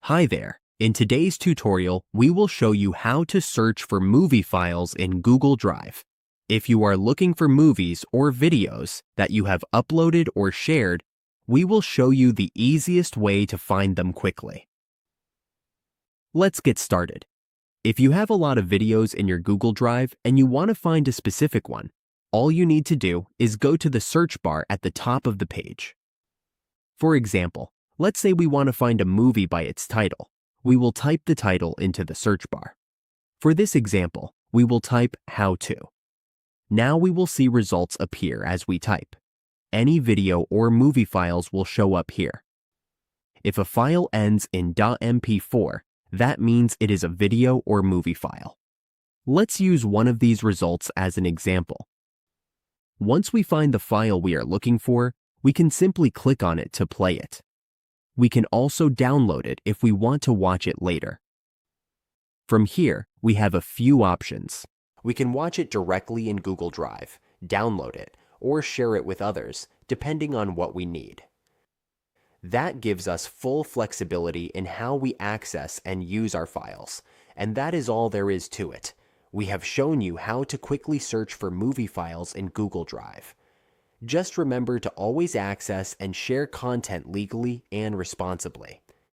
Hi there. In today's tutorial, we will show you how to search for movie files in Google Drive. If you are looking for movies or videos that you have uploaded or shared, we will show you the easiest way to find them quickly. Let's get started. If you have a lot of videos in your Google Drive and you want to find a specific one, all you need to do is go to the search bar at the top of the page. For example, let's say we want to find a movie by its title. We will type the title into the search bar. For this example, we will type "how to." Now we will see results appear as we type. Any video or movie files will show up here. If a file ends in .mp4, that means it is a video or movie file. Let's use one of these results as an example. Once we find the file we are looking for, we can simply click on it to play it. We can also download it if we want to watch it later. From here, we have a few options. We can watch it directly in Google Drive, download it, or share it with others, depending on what we need. That gives us full flexibility in how we access and use our files, and that is all there is to it. We have shown you how to quickly search for movie files in Google Drive. Just remember to always access and share content legally and responsibly.